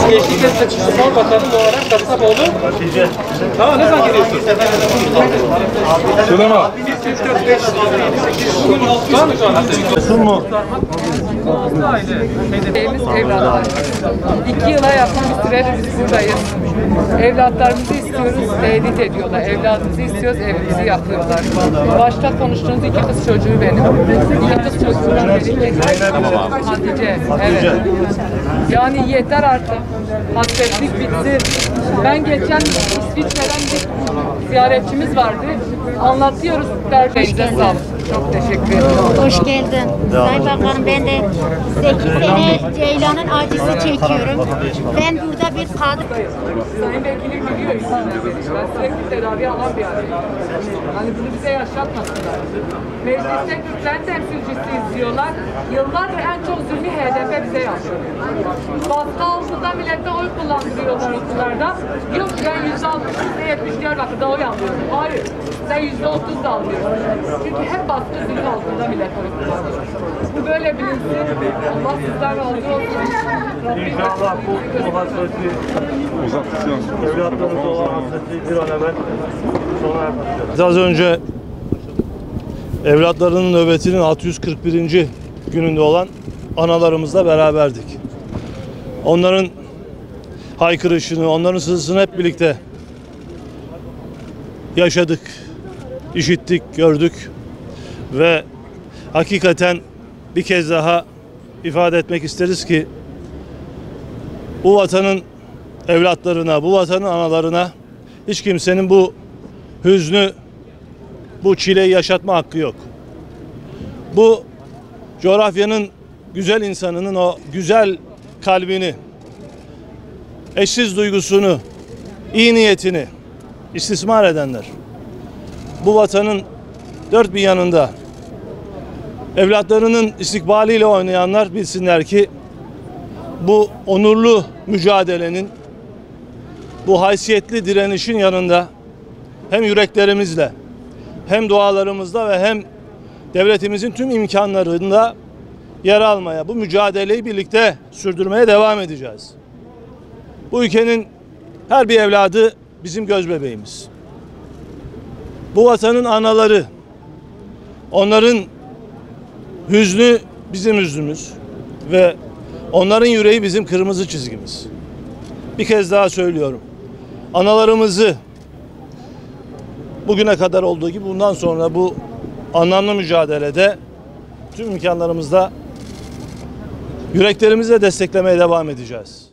Geçtikçe spor bakanı olarak Kastamoğlu. Tamam, ne zaman geliyorsun? Söyleme. 1, 2, 3, 4, 5, 6, 7, 8, 10, 6, var mı şu an? Sun mu? Evimiz evlatlar. 2 yıla yakın bir süredir biz buradayız. Evlatlarımızı istiyoruz, tehdit ediyorlar. Evladımızı istiyoruz, evimizi yapıyorlar. Başta konuştuğunuz 2 kız çocuğu benim. 2 kız çocuğundan biri Hatice. Evet. Yani yeter artık. Hasretlik bitsin. Ben geçen İsviçre'den bir ziyaretçimiz vardı. Anlatıyoruz. Derbeğinize sağlık. Çok teşekkür ederim. Hoş geldin. Sayın Bakanım, ben de 8 sene Ceylan'ın acısı çekiyorum. Ben burada bir kadın... Sayın Vekilim biliyor insanlar beni. Ben sürekli tedavi alan bir adamım. Hani bunu bize yaşatmasınlar. Mecliste Kürtlerin temsilcisi izliyorlar. Yıllardır en çok zulmü HDP bize yapıyor. Baskı altında millete oy kullandırıyorlar okullarda. Yok ben %60, %70 Diyarbakır'da oy alıyorum. Hayır. Sen %30 da alıyorsun. Çünkü hep baskı zulmü altında millet oy kullanıyor. Bu böyle bilinsin. Allah sizden razı olsun. İnşallah bu hasreti, evlatlarımız olan hasreti bir an evvel sona erdireceğiz. Az önce evlatlarının nöbetinin 641. gününde olan analarımızla beraberdik. Onların haykırışını, onların sızısını hep birlikte yaşadık, işittik, gördük ve hakikaten bir kez daha ifade etmek isteriz ki bu vatanın evlatlarına, bu vatanın analarına hiç kimsenin bu hüznü, bu çileyi yaşatma hakkı yok. Bu coğrafyanın güzel insanının o güzel kalbini, eşsiz duygusunu, iyi niyetini istismar edenler, bu vatanın dört bir yanında evlatlarının istikbaliyle oynayanlar bilsinler ki bu onurlu mücadelenin, bu haysiyetli direnişin yanında hem yüreklerimizle, hem dualarımızla ve hem devletimizin tüm imkanlarında yer almaya, bu mücadeleyi birlikte sürdürmeye devam edeceğiz. Bu ülkenin her bir evladı bizim göz bebeğimiz. Bu vatanın anaları, onların hüznü bizim hüznümüz ve onların yüreği bizim kırmızı çizgimiz. Bir kez daha söylüyorum. Analarımızı bugüne kadar olduğu gibi bundan sonra bu anlamlı mücadelede tüm imkanlarımızla yüreklerimizle desteklemeye devam edeceğiz.